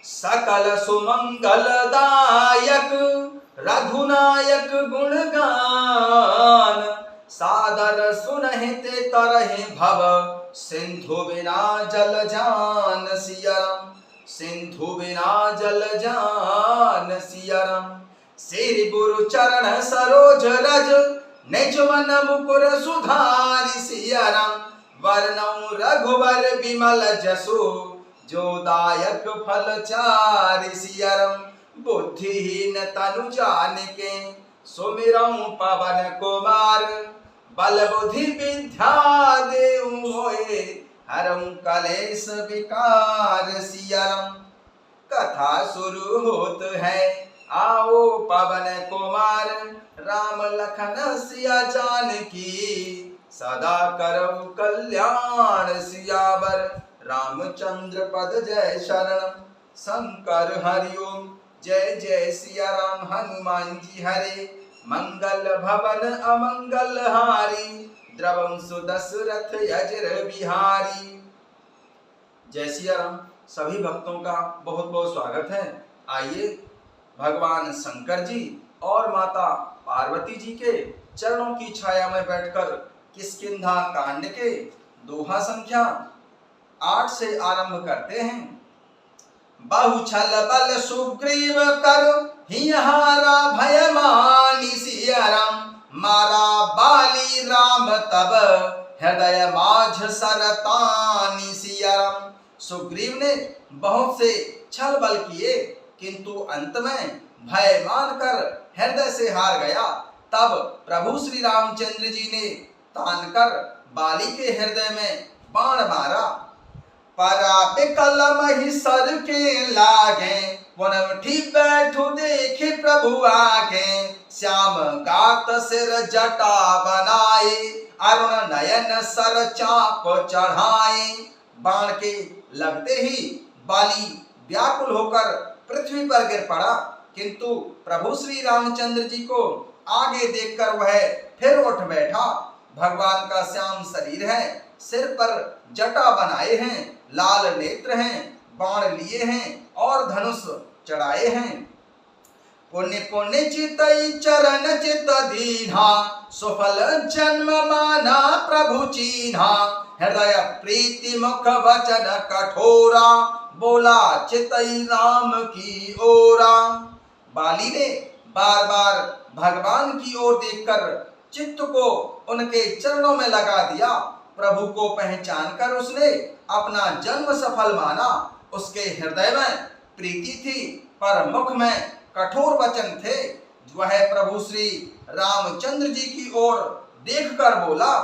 सकल सुमंगलदायक रघुनायक गुणगान। सादर सुनहित तरहि भव सिंधु बिना जल जान सियरम। सिंधु बिना जल जान सियरम। श्री गुरु चरण सरोज रज निज मन मुकुर सुधारि सियरम। वर्णौ रघुवर विमल जसु जो दायक फल चारि सियरम। बुद्धिहीन तनु जानिके सुमिरौं पवन कुमार। बल बुद्धि विद्या देऊ मोए हरौं कलेश विकार सियरम। कथा शुरू होत है आओ पवन कुमार। राम लखन सिया जानकी सदा करौ कल्याण सियावर। रामचंद्र पद जय शरणम। शंकर हरिओम जय जय सिया राम। हनुमान जी हरे मंगल भवन अमंगल हारी। द्रवं सुदशरथ यजर बिहारी। जय सिया राम। सभी भक्तों का बहुत बहुत स्वागत है। आइए भगवान शंकर जी और माता पार्वती जी के चरणों की छाया में बैठकर किष्किंधा कांड के दोहा संख्या 8 से आरंभ करते हैं। बहु छल बल सुग्रीव कर हिहारा भय मानी सिया राम। मारा बाली राम तब हृदय माझ सरतानी सिया राम। सुग्रीव ने बहुत से छल बल किए किंतु अंत में भय मानकर हृदय से हार गया। तब प्रभु श्री रामचंद्र जी ने तान कर बाली के हृदय में बाण मारा। परापिकल मही सर के लागे वनवठी बैठो देखे प्रभु आगे। श्याम गात सिर जटा बनाए अरुण नयन सर चाप चढ़ाए। बाण के लगते ही बाली व्याकुल होकर पृथ्वी पर गिर पड़ा किंतु प्रभु श्री रामचंद्र जी को आगे देखकर वह फिर उठ बैठा। भगवान का श्याम शरीर है, सिर पर जटा बनाए हैं, लाल नेत्र हैं, बाण लिए हैं और धनुष चढ़ाए हैं। पुण्य पुण्य चितई चरण चित दीन्हा सुफल जन्म माना प्रभु चीन्हा। हृदय प्रीति मुख वचन कठोरा बोला चितई राम की ओरा। बाली ने बार बार भगवान की ओर देखकर चित्त को उनके चरणों में लगा दिया। प्रभु को पहचान कर उसने अपना जन्म सफल माना। उसके हृदय में प्रीति थी पर मुख में कठोर वचन थे। वह प्रभु श्री रामचंद्र जी की ओर देखकर बोला,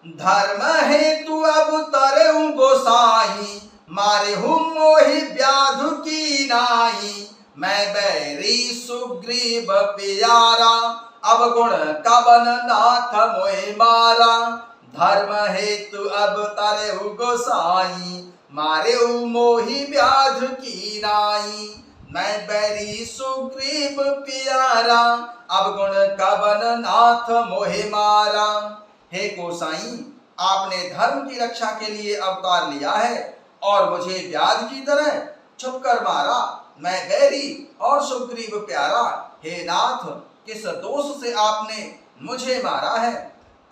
धर्म हेतु अब तरऊ गोसाई मारे हूँ मोहि व्याधु की नाई। मैं बैरी सुग्रीव प्यारा अब गुण कवन नाथ मोहि मारा। धर्म हेतु अब तरऊ गोसाई मारे हूँ मोहि व्याधु की नाई। मैं बैरी सुग्रीव प्यारा अब गुण कवन नाथ मोहि मारा। हे गोसाई, आपने धर्म की रक्षा के लिए अवतार लिया है और मुझे व्याध की तरह छुपकर मारा। मैं बैरी और सुग्रीव प्यारा। हे नाथ, किस दोष से आपने मुझे मारा है?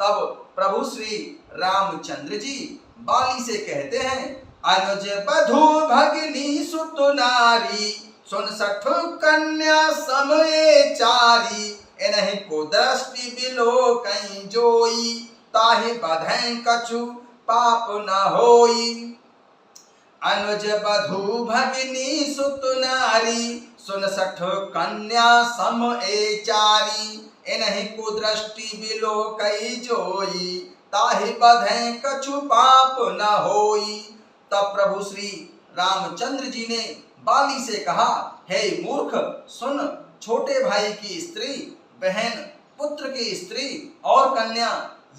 तब प्रभु श्री रामचंद्र जी बाली से कहते हैं, अनुज बधु भगिनी सुत नारी 69 कन्या समये चारी। इन्हीं को दृष्टि बिलो कहीं जोई ताहि बधै कछु पाप न होई। अनुज बधु भगिनी सुत नारी 69 कन्या समये चारी। इन्हीं को दृष्टि बिलो कहीं जोई ताहि बधै कछु पाप न होई। तब प्रभु श्री रामचंद्र जी ने बाली से कहा, हे मूर्ख सुन, छोटे भाई की स्त्री, बहन, पुत्र की स्त्री और कन्या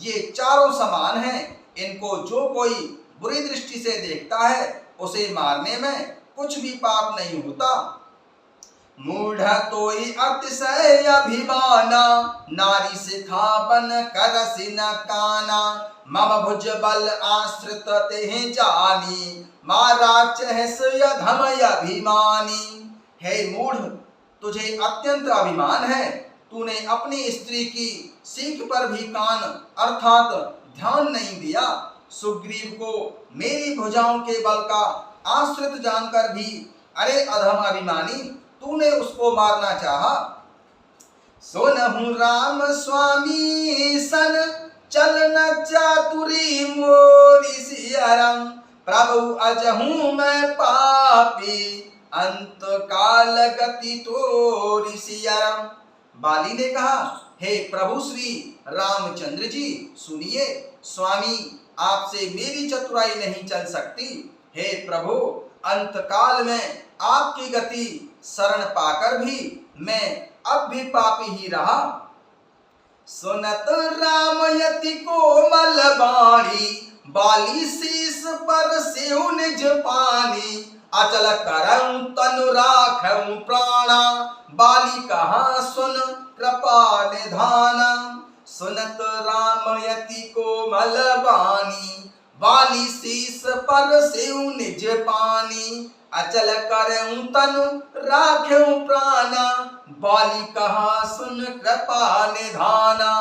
ये चारों समान हैं। इनको जो कोई बुरी दृष्टि से देखता है उसे मारने में कुछ भी पाप नहीं होता। मूढ़ तोई अतिशय अभिमाना, नारी सिखावन करसि न काना। मम भुज बल आश्रित तेहि जानी, मारा चहस अधम अभिमानी। हे मूढ़, तुझे अत्यंत अभिमान है। तूने अपनी स्त्री की सीख पर भी कान अर्थात ध्यान नहीं दिया। सुग्रीव को मेरी भुजाओं के बल का आश्रित जानकर भी अरे अधम अभिमानी, तूने उसको मारना चाहा। सुनहु राम स्वामी सन, चलन चातुरी मोरी सियरम। प्रभु अजहू मैं पापी, अंत काल गति तोरी सियरम। बाली ने कहा, हे प्रभु श्री रामचंद्र जी सुनिए। स्वामी, आपसे मेरी चतुराई नहीं चल सकती। हे प्रभु, अंतकाल में आपकी गति शरण पाकर भी मैं अब भी पापी ही रहा। सुनत रामयति कोमल बाणी, बाली शीस पर सेउ निज पानी। अचल करऊं तनु राखऊं प्राणा, बाली कहा सुन कृपा निधाना। सुनत रामयति कोमल बानी, बाली शीस पर सेउ निज पानी। अचल करऊं तनु राखऊं प्राणा, बाली कहा सुन कृपा निधाना।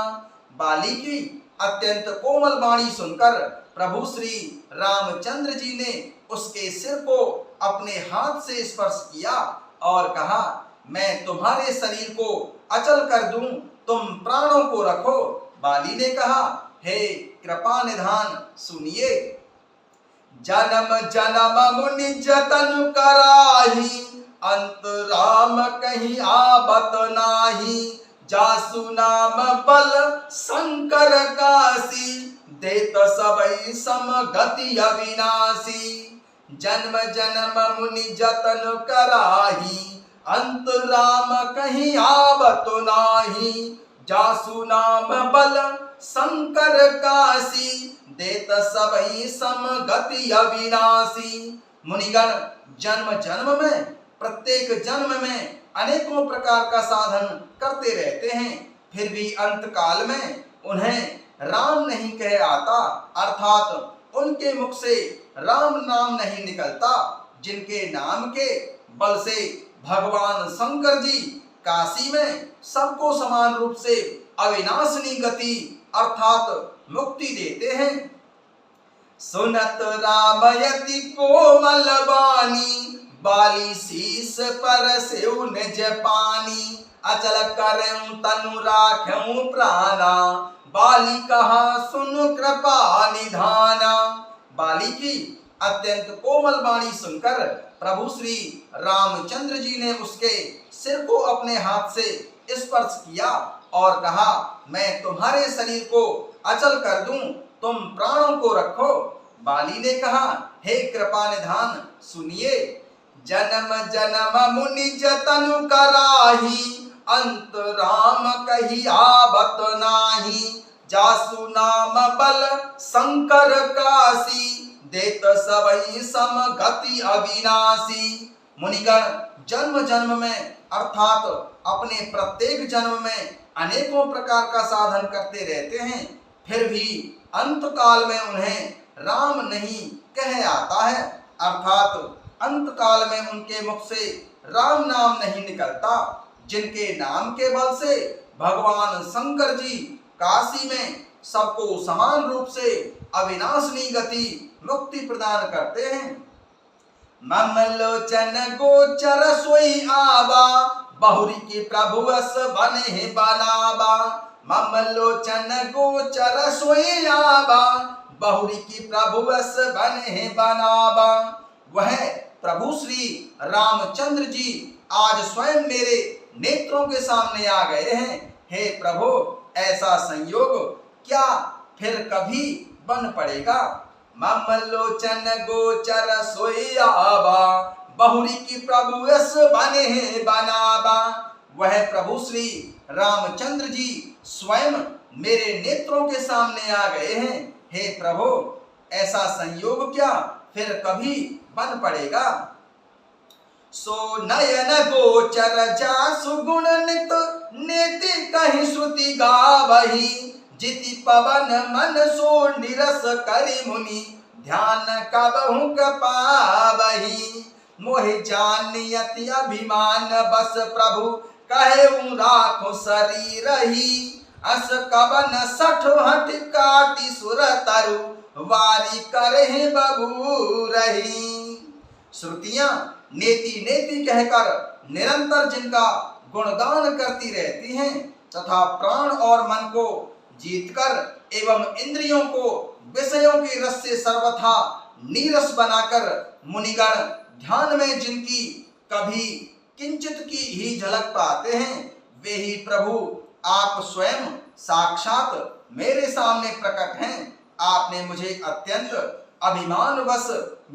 बाली की अत्यंत कोमल वाणी सुनकर प्रभु श्री रामचंद्र जी ने उसके सिर को अपने हाथ से स्पर्श किया और कहा, मैं तुम्हारे शरीर को अचल कर दूं, तुम प्राणों को रखो। बाली ने कहा, हे कृपा निधान सुनिए। जन्म जन्म मुनि जतन कराही, अंत राम कहीं आबत नाही। जासु नाम बल शंकर काशी, देत सबई सम गति अविनाशी। जन्म जन्म मुनि जतन कराही, अंत राम कहीं आबत नाही। जासु नाम बल शंकर काशी, देत सबई सम गति अविनाशी। मुनिगण जन्म जन्म में, प्रत्येक जन्म में अनेकों प्रकार का साधन करते रहते हैं, फिर भी अंत काल में उन्हें राम नहीं कह आता, अर्थात उनके मुख से राम नाम नहीं निकलता। जिनके नाम के बल से भगवान शंकर जी काशी में सबको समान रूप से अविनाशनी गति अर्थात मुक्ति देते हैं। सुनत रामयति कोमल बानी, बाली शीस पर सेउ निज पानी। अचल करऊं तनु राखऊं प्राणा, बाली कहा सुन कृपा निधाना। बाली की अत्यंत कोमल वाणी सुनकर प्रभु श्री रामचंद्र जी ने उसके सिर को अपने हाथ से स्पर्श किया और कहा, मैं तुम्हारे शरीर को अचल कर दूं, तुम प्राणों को रखो। बाली ने कहा, हे कृपा निधान सुनिए। जन्म जन्म मुनि जतन कराही, अंत राम कही आबत नाही। जासु नाम बल शंकर काशी, देत सबई सम गति अविनाशी। मुनिगण जन्म जन्म में अर्थात अपने प्रत्येक जन्म में अनेकों प्रकार का साधन करते रहते हैं, फिर भी अंत काल में उन्हें राम नहीं कह आता है, अर्थात अंत काल में उनके मुख से राम नाम नहीं निकलता। जिनके नाम के बल से भगवान शंकर जी काशी में सबको समान रूप से अविनाशनी गति मुक्ति प्रदान करते हैं। मम लोचन गोचर सोई आबा, बहुरी की प्रभु अस बने बनाबा। मम लोचन गोचर सोई आबा, बहुरी की प्रभु अस बने बनाबा। वह प्रभु श्री रामचंद्र जी आज स्वयं मेरे नेत्रों के सामने आ गए हैं। हे प्रभु, ऐसा संयोग क्या फिर कभी बन पड़ेगा। मम लोचन गोचर सोई आबा, बहुरी की प्रभु अस बने बनाबा। वह प्रभु श्री रामचंद्र जी स्वयं मेरे नेत्रों के सामने आ गए हैं। हे प्रभु, ऐसा संयोग क्या फिर कभी बन पड़ेगा। सो नयन गोचर जासु गुण नित नेति कहि श्रुति गावही जिति पवन मन सो निरस करि मुनि ध्यान कबहु पावही मोहि जानियति अभिमान बस प्रभु कहेउ राखो शरीर ही अस कवन सठ हठ काटी सुर तरु वारी करहि बबू रही। श्रुतियां नेति नेति कहकर निरंतर जिनका गुणगान करती रहती हैं तथा प्राण और मन को जीतकर एवं इंद्रियों को विषयों के रस से सर्वथा नीरस बनाकर मुनिगण ध्यान में जिनकी कभी किंचित की ही झलक पाते हैं वे ही प्रभु आप स्वयं साक्षात मेरे सामने प्रकट हैं। आपने मुझे अत्यंत अभिमानवश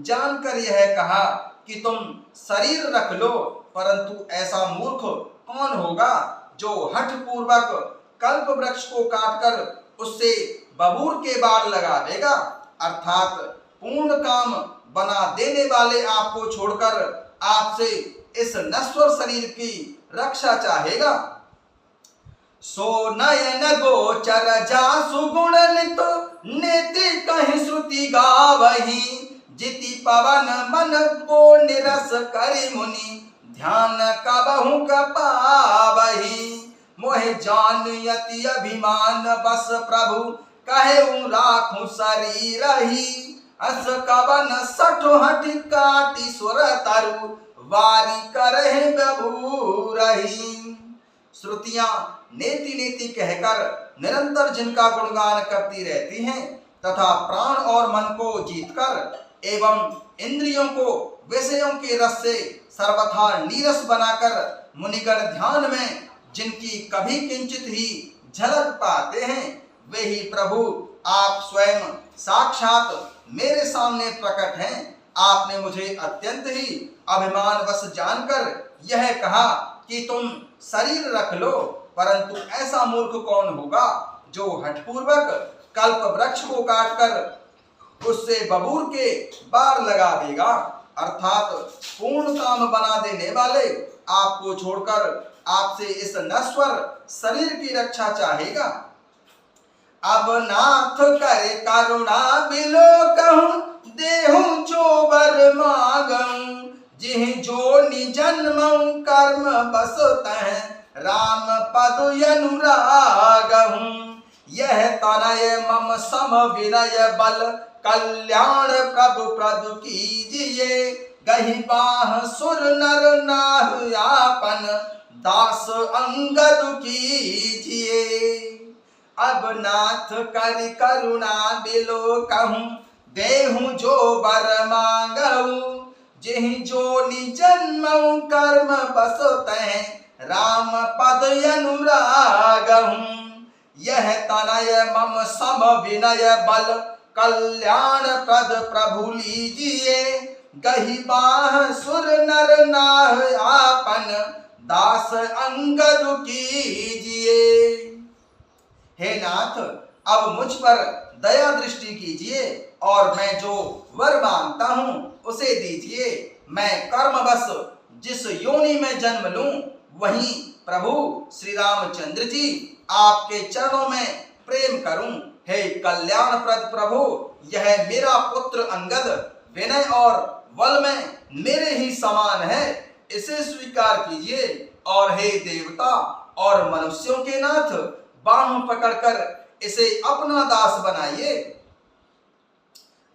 जानकर यह कहा कि तुम शरीर रख लो, परंतु ऐसा मूर्ख कौन होगा जो हठ पूर्वक कल्प वृक्ष को काटकर उससे बबूर के बाढ़ लगा देगा, अर्थात पूर्ण काम बना देने वाले आपको छोड़कर आपसे इस नश्वर शरीर की रक्षा चाहेगा। सो नयन गोचर जासु गुण नित नेति कहि श्रुति गावही जिति पवन मन को निरस करि मुनि ध्यान कबहु पावही मोहि जानियति अभिमान बस प्रभु कहेउ राखु शरीर ही अस कवन सठ हठ काटी सुर तरु वारी करहि बबू रही। श्रुतियां नेति नेति कहकर निरंतर जिनका गुणगान करती रहती हैं तथा प्राण और मन को जीतकर एवं इंद्रियों को विषयों के रस से सर्वथा नीरस बनाकर मुनिगण ध्यान में जिनकी कभी किंचित ही झलक पाते हैं वे ही प्रभु आप स्वयं साक्षात मेरे सामने प्रकट हैं। आपने मुझे अत्यंत ही अभिमानवश जानकर यह कहा कि तुम शरीर रख लो, परंतु ऐसा मूर्ख कौन होगा जो हठपूर्वक कल्प वृक्ष को काटकर उससे बबूर के बार लगा देगा, अर्थात पूर्ण काम बना देने वाले आपको छोड़कर आपसे इस नश्वर शरीर की रक्षा चाहेगा। अब नाथ करे करुणा बिलोकहु देहु जो बर मागहु जिहि जो निजन्महु कर्म बसतह राम पद अनुरागहु यह तनय मम सम विनय बल कल्याण प्रभु प्रभु कीजिए गहि बाह सुर नर नाह आपन दास अंगद कीजिए। अब नाथ करि करुणा बिलोकहु देहु जो बर मांगहु जिहि जो निजन्महु कर्म बसतह राम पद अनुरागहु यह तनय मम सम विनय बल कल्याण प्रद प्रभु लीजिए गहि बाह सुर नर नाह आपन दास अंगद कीजिए। हे नाथ, अब मुझ पर दया दृष्टि कीजिए और मैं जो वर मांगता हूँ उसे दीजिए। मैं कर्मवश जिस योनि में जन्म लूं वहीं प्रभु श्री रामचंद्र जी आपके चरणों में प्रेम करूं। हे कल्याणप्रद प्रभु, यह मेरा पुत्र अंगद विनय और बल में मेरे ही समान है, इसे स्वीकार कीजिए। और हे देवता और मनुष्यों के नाथ, बाहों पकड़कर इसे अपना दास बनाइए।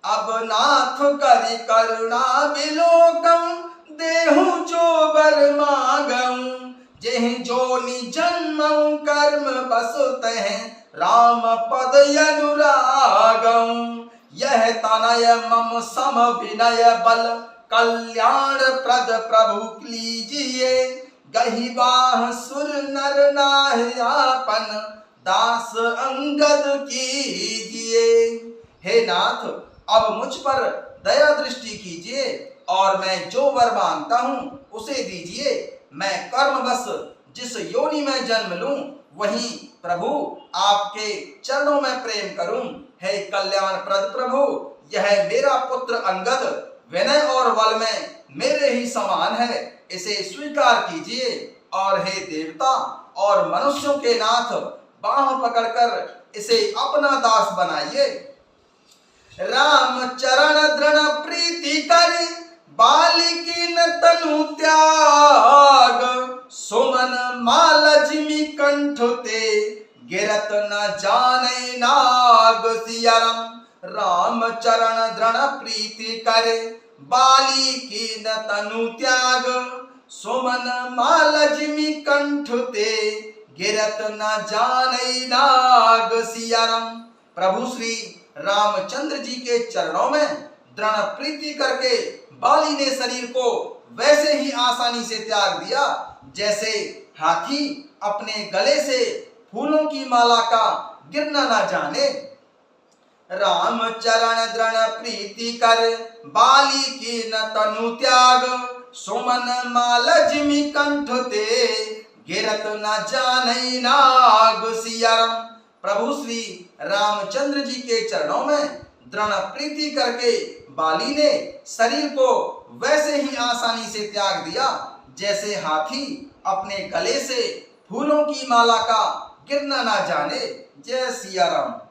अब नाथ करि करुणा बिलोकहु देहु जो बर मांगहु जेहि जो निजन्महु कर्म बसतह राम पद अनुरागहु यह तनय मम सम विनय बल कल्याण प्रद प्रभु लीजिए गहि बाह सुर नर नाह आपन दास अंगद कीजिए। हे नाथ, अब मुझ पर दया दृष्टि कीजिए और मैं जो वर मांगता हूँ उसे दीजिए। मैं कर्मवश जिस योनि में जन्म लूं वहीं प्रभु आपके चरणों में प्रेम करूं। हे कल्याण प्रद प्रभु, यह मेरा पुत्र अंगद विनय और बल में मेरे ही समान है, इसे स्वीकार कीजिए। और हे देवता और मनुष्यों के नाथ, बाह पकड़कर इसे अपना दास बनाइए। राम चरण दृढ़ प्रीति कर, बालिकी न तनु त्याग। सुमन माल जिमि कंठ ते, गिरत न जाने नाग। सिया राम चरण दृढ़ प्रीति कर, बालिकी न तनु त्याग। सुमन माल जिमि कंठ ते, गिरत न जाने नाग। सिया प्रभु श्री रामचंद्र जी के चरणों में दृढ़ प्रीति करके बाली ने शरीर को वैसे ही आसानी से त्याग दिया जैसे हाथी अपने गले से फूलों की माला का गिरना ना जाने। राम चरण दृढ़ प्रीति कर, बाली की न तनु त्याग। सुमन माल जिमि कंठ ते, गिरत न जाने नाग। सिया प्रभु श्री रामचंद्र जी के चरणों में दृढ़ प्रीति करके बाली ने शरीर को वैसे ही आसानी से त्याग दिया जैसे हाथी अपने गले से फूलों की माला का गिरना ना जाने। जय सिया राम।